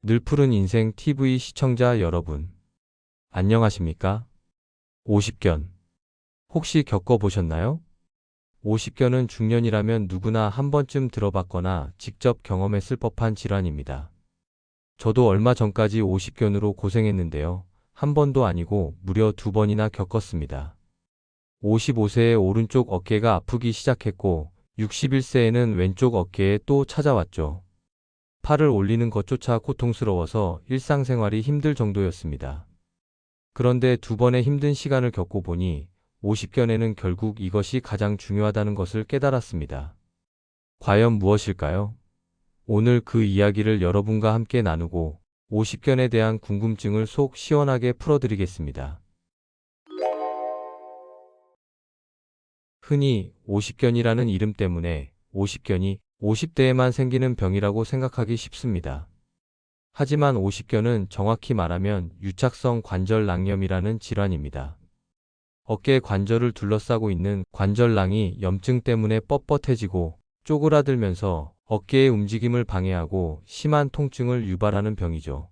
늘푸른 인생 TV 시청자 여러분, 안녕하십니까? 오십견. 혹시 겪어보셨나요? 오십견은 중년이라면 누구나 한 번쯤 들어봤거나 직접 경험했을 법한 질환입니다. 저도 얼마 전까지 오십견으로 고생했는데요. 한 번도 아니고 무려 2번이나 겪었습니다. 55세에 오른쪽 어깨가 아프기 시작했고, 61세에는 왼쪽 어깨에 또 찾아왔죠. 팔을 올리는 것조차 고통스러워서 일상생활이 힘들 정도였습니다. 그런데 2번의 힘든 시간을 겪고 보니 50견에는 결국 이것이 가장 중요하다는 것을 깨달았습니다. 과연 무엇일까요? 오늘 그 이야기를 여러분과 함께 나누고 50견에 대한 궁금증을 속 시원하게 풀어드리겠습니다. 흔히 50견이라는 이름 때문에 50견이 50대에만 생기는 병이라고 생각하기 쉽습니다. 하지만 50견은 정확히 말하면 유착성 관절낭염이라는 질환입니다. 어깨 관절을 둘러싸고 있는 관절낭이 염증 때문에 뻣뻣해지고 쪼그라들면서 어깨의 움직임을 방해하고 심한 통증을 유발하는 병이죠.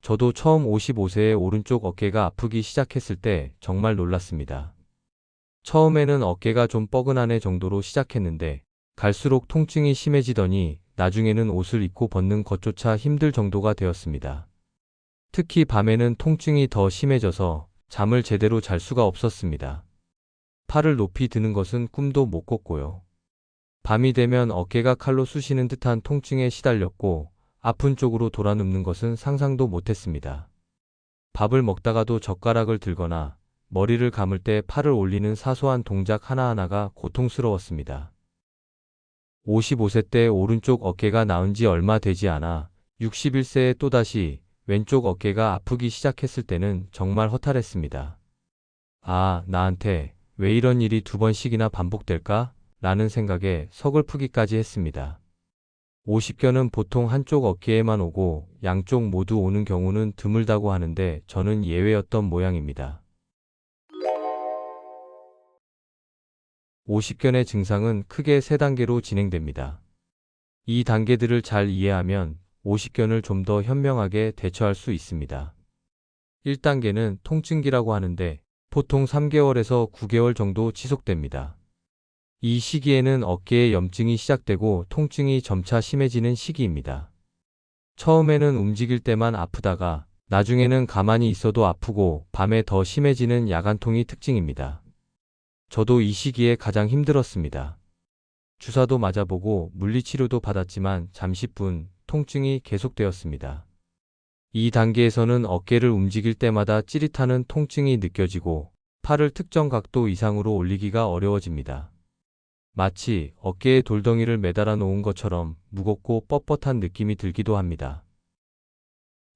저도 처음 55세에 오른쪽 어깨가 아프기 시작했을 때 정말 놀랐습니다. 처음에는 어깨가 좀 뻐근하네 정도로 시작했는데 갈수록 통증이 심해지더니 나중에는 옷을 입고 벗는 것조차 힘들 정도가 되었습니다. 특히 밤에는 통증이 더 심해져서 잠을 제대로 잘 수가 없었습니다. 팔을 높이 드는 것은 꿈도 못 꿨고요. 밤이 되면 어깨가 칼로 쑤시는 듯한 통증에 시달렸고 아픈 쪽으로 돌아눕는 것은 상상도 못했습니다. 밥을 먹다가도 젓가락을 들거나 머리를 감을 때 팔을 올리는 사소한 동작 하나하나가 고통스러웠습니다. 55세 때 오른쪽 어깨가 나은 지 얼마 되지 않아 61세에 또다시 왼쪽 어깨가 아프기 시작했을 때는 정말 허탈했습니다. 아, 나한테 왜 이런 일이 2번씩이나 반복될까? 라는 생각에 서글프기까지 했습니다. 50견은 보통 한쪽 어깨에만 오고 양쪽 모두 오는 경우는 드물다고 하는데 저는 예외였던 모양입니다. 50견의 증상은 크게 3단계로 진행됩니다. 이 단계들을 잘 이해하면 50견을 좀 더 현명하게 대처할 수 있습니다. 1단계는 통증기라고 하는데 보통 3개월에서 9개월 정도 지속됩니다. 이 시기에는 어깨에 염증이 시작되고 통증이 점차 심해지는 시기입니다. 처음에는 움직일 때만 아프다가 나중에는 가만히 있어도 아프고 밤에 더 심해지는 야간통이 특징입니다. 저도 이 시기에 가장 힘들었습니다. 주사도 맞아보고 물리치료도 받았지만 잠시뿐 통증이 계속되었습니다. 이 단계에서는 어깨를 움직일 때마다 찌릿하는 통증이 느껴지고 팔을 특정 각도 이상으로 올리기가 어려워집니다. 마치 어깨에 돌덩이를 매달아 놓은 것처럼 무겁고 뻣뻣한 느낌이 들기도 합니다.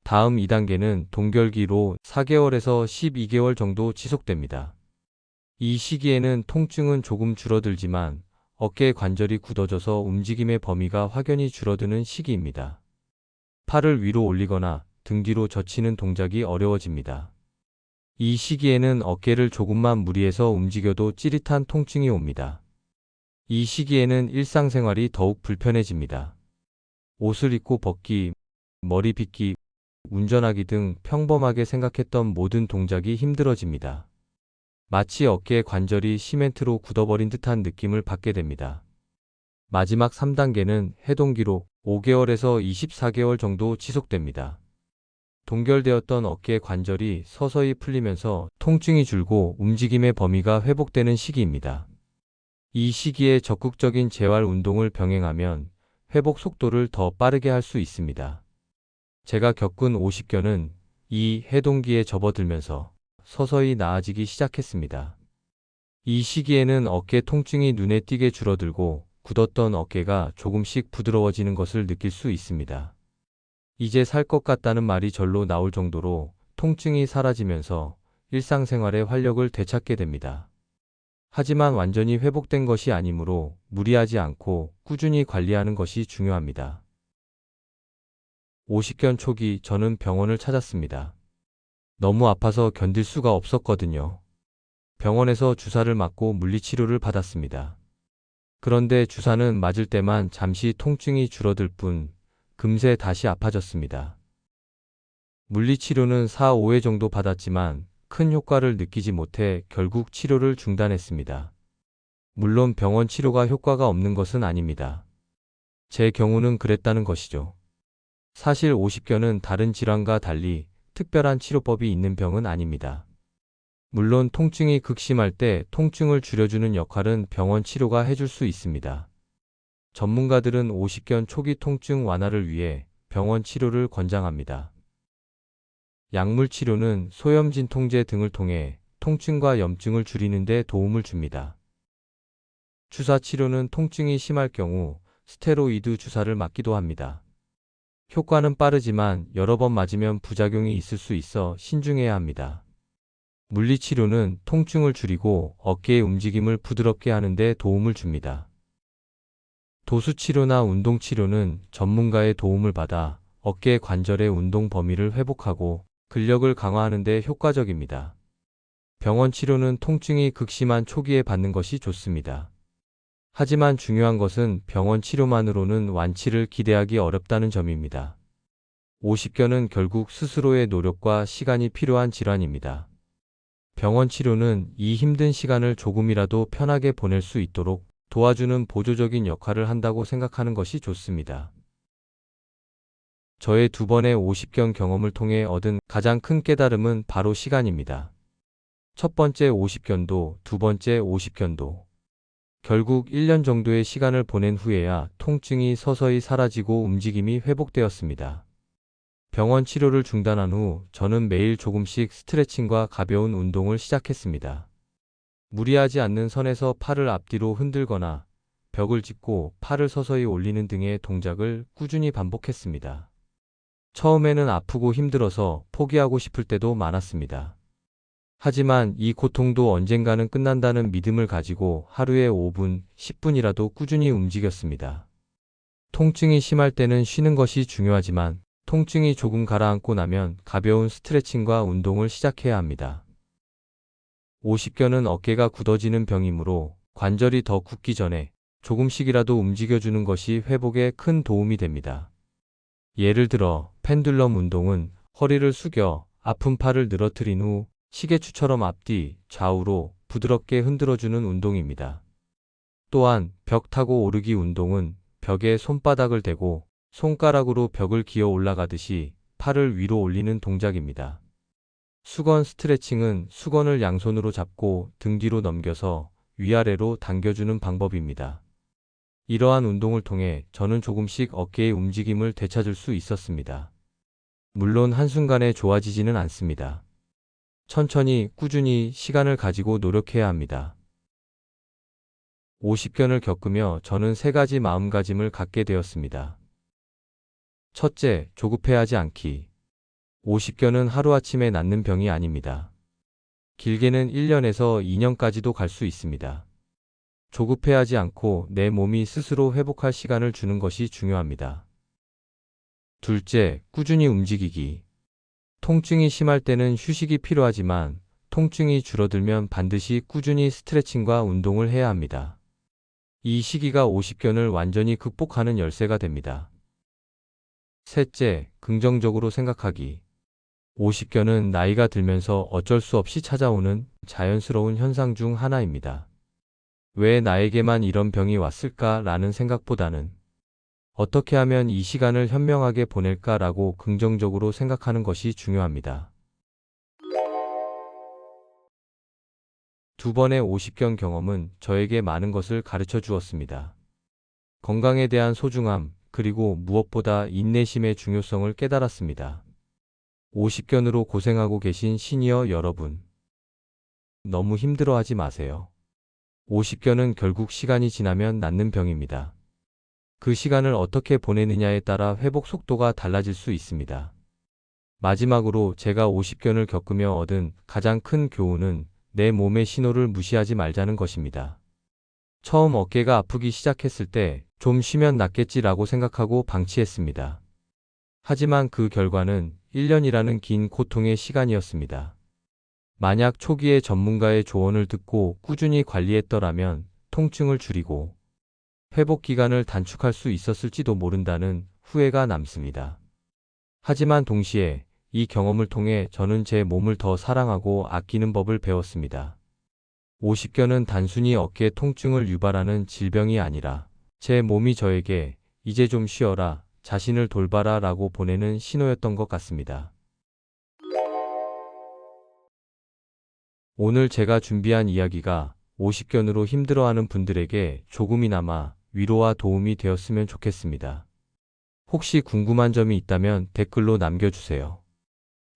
다음 2단계는 동결기로 4개월에서 12개월 정도 지속됩니다. 이 시기에는 통증은 조금 줄어들지만 어깨 관절이 굳어져서 움직임의 범위가 확연히 줄어드는 시기입니다. 팔을 위로 올리거나 등 뒤로 젖히는 동작이 어려워집니다. 이 시기에는 어깨를 조금만 무리해서 움직여도 찌릿한 통증이 옵니다. 이 시기에는 일상생활이 더욱 불편해집니다. 옷을 입고 벗기, 머리 빗기, 운전하기 등 평범하게 생각했던 모든 동작이 힘들어집니다. 마치 어깨 관절이 시멘트로 굳어버린 듯한 느낌을 받게 됩니다. 마지막 3단계는 해동기로 5개월에서 24개월 정도 지속됩니다. 동결되었던 어깨 관절이 서서히 풀리면서 통증이 줄고 움직임의 범위가 회복되는 시기입니다. 이 시기에 적극적인 재활 운동을 병행하면 회복 속도를 더 빠르게 할 수 있습니다. 제가 겪은 50견은 이 해동기에 접어들면서 서서히 나아지기 시작했습니다. 이 시기에는 어깨 통증이 눈에 띄게 줄어들고 굳었던 어깨가 조금씩 부드러워지는 것을 느낄 수 있습니다. 이제 살 것 같다는 말이 절로 나올 정도로 통증이 사라지면서 일상생활의 활력을 되찾게 됩니다. 하지만 완전히 회복된 것이 아니므로 무리하지 않고 꾸준히 관리하는 것이 중요합니다. 50견 초기 저는 병원을 찾았습니다. 너무 아파서 견딜 수가 없었거든요. 병원에서 주사를 맞고 물리치료를 받았습니다. 그런데 주사는 맞을 때만 잠시 통증이 줄어들 뿐 금세 다시 아파졌습니다. 물리치료는 4, 5회 정도 받았지만 큰 효과를 느끼지 못해 결국 치료를 중단했습니다. 물론 병원 치료가 효과가 없는 것은 아닙니다. 제 경우는 그랬다는 것이죠. 사실 오십견은 다른 질환과 달리 특별한 치료법이 있는 병은 아닙니다. 물론 통증이 극심할 때 통증을 줄여주는 역할은 병원 치료가 해줄 수 있습니다. 전문가들은 오십견 초기 통증 완화를 위해 병원 치료를 권장합니다. 약물 치료는 소염 진통제 등을 통해 통증과 염증을 줄이는 데 도움을 줍니다. 주사 치료는 통증이 심할 경우 스테로이드 주사를 맞기도 합니다. 효과는 빠르지만 여러 번 맞으면 부작용이 있을 수 있어 신중해야 합니다. 물리치료는 통증을 줄이고 어깨의 움직임을 부드럽게 하는 데 도움을 줍니다. 도수치료나 운동치료는 전문가의 도움을 받아 어깨 관절의 운동 범위를 회복하고 근력을 강화하는 데 효과적입니다. 병원 치료는 통증이 극심한 초기에 받는 것이 좋습니다. 하지만 중요한 것은 병원 치료만으로는 완치를 기대하기 어렵다는 점입니다. 오십견은 결국 스스로의 노력과 시간이 필요한 질환입니다. 병원 치료는 이 힘든 시간을 조금이라도 편하게 보낼 수 있도록 도와주는 보조적인 역할을 한다고 생각하는 것이 좋습니다. 저의 2번의 오십견 경험을 통해 얻은 가장 큰 깨달음은 바로 시간입니다. 첫 번째 오십견도 두 번째 오십견도 결국 1년 정도의 시간을 보낸 후에야 통증이 서서히 사라지고 움직임이 회복되었습니다. 병원 치료를 중단한 후 저는 매일 조금씩 스트레칭과 가벼운 운동을 시작했습니다. 무리하지 않는 선에서 팔을 앞뒤로 흔들거나 벽을 짚고 팔을 서서히 올리는 등의 동작을 꾸준히 반복했습니다. 처음에는 아프고 힘들어서 포기하고 싶을 때도 많았습니다. 하지만 이 고통도 언젠가는 끝난다는 믿음을 가지고 하루에 5분, 10분이라도 꾸준히 움직였습니다. 통증이 심할 때는 쉬는 것이 중요하지만 통증이 조금 가라앉고 나면 가벼운 스트레칭과 운동을 시작해야 합니다. 오십견은 어깨가 굳어지는 병이므로 관절이 더 굳기 전에 조금씩이라도 움직여주는 것이 회복에 큰 도움이 됩니다. 예를 들어 펜듈럼 운동은 허리를 숙여 아픈 팔을 늘어뜨린 후 시계추처럼 앞뒤, 좌우로 부드럽게 흔들어주는 운동입니다. 또한 벽 타고 오르기 운동은 벽에 손바닥을 대고 손가락으로 벽을 기어 올라가듯이 팔을 위로 올리는 동작입니다. 수건 스트레칭은 수건을 양손으로 잡고 등 뒤로 넘겨서 위아래로 당겨주는 방법입니다. 이러한 운동을 통해 저는 조금씩 어깨의 움직임을 되찾을 수 있었습니다. 물론 한순간에 좋아지지는 않습니다. 천천히 꾸준히 시간을 가지고 노력해야 합니다. 오십견을 겪으며 저는 3가지 마음가짐을 갖게 되었습니다. 첫째, 조급해하지 않기. 오십견은 하루아침에 낫는 병이 아닙니다. 길게는 1년에서 2년까지도 갈 수 있습니다. 조급해하지 않고 내 몸이 스스로 회복할 시간을 주는 것이 중요합니다. 둘째, 꾸준히 움직이기. 통증이 심할 때는 휴식이 필요하지만 통증이 줄어들면 반드시 꾸준히 스트레칭과 운동을 해야 합니다. 이 시기가 오십견을 완전히 극복하는 열쇠가 됩니다. 셋째, 긍정적으로 생각하기. 오십견은 나이가 들면서 어쩔 수 없이 찾아오는 자연스러운 현상 중 하나입니다. 왜 나에게만 이런 병이 왔을까라는 생각보다는 어떻게 하면 이 시간을 현명하게 보낼까라고 긍정적으로 생각하는 것이 중요합니다. 2번의 오십견 경험은 저에게 많은 것을 가르쳐 주었습니다. 건강에 대한 소중함, 그리고 무엇보다 인내심의 중요성을 깨달았습니다. 오십견으로 고생하고 계신 시니어 여러분, 너무 힘들어하지 마세요. 오십견은 결국 시간이 지나면 낫는 병입니다. 그 시간을 어떻게 보내느냐에 따라 회복 속도가 달라질 수 있습니다. 마지막으로 제가 오십견을 겪으며 얻은 가장 큰 교훈은 내 몸의 신호를 무시하지 말자는 것입니다. 처음 어깨가 아프기 시작했을 때 좀 쉬면 낫겠지라고 생각하고 방치했습니다. 하지만 그 결과는 1년이라는 긴 고통의 시간이었습니다. 만약 초기에 전문가의 조언을 듣고 꾸준히 관리했더라면 통증을 줄이고 회복 기간을 단축할 수 있었을지도 모른다는 후회가 남습니다. 하지만 동시에 이 경험을 통해 저는 제 몸을 더 사랑하고 아끼는 법을 배웠습니다. 오십견은 단순히 어깨 통증을 유발하는 질병이 아니라 제 몸이 저에게 이제 좀 쉬어라, 자신을 돌봐라 라고 보내는 신호였던 것 같습니다. 오늘 제가 준비한 이야기가 오십견으로 힘들어하는 분들에게 조금이나마 위로와 도움이 되었으면 좋겠습니다. 혹시 궁금한 점이 있다면 댓글로 남겨주세요.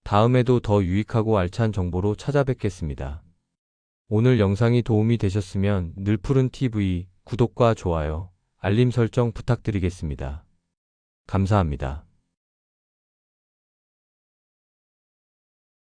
다음에도 더 유익하고 알찬 정보로 찾아뵙겠습니다. 오늘 영상이 도움이 되셨으면 늘푸른TV 구독과 좋아요, 알림 설정 부탁드리겠습니다. 감사합니다.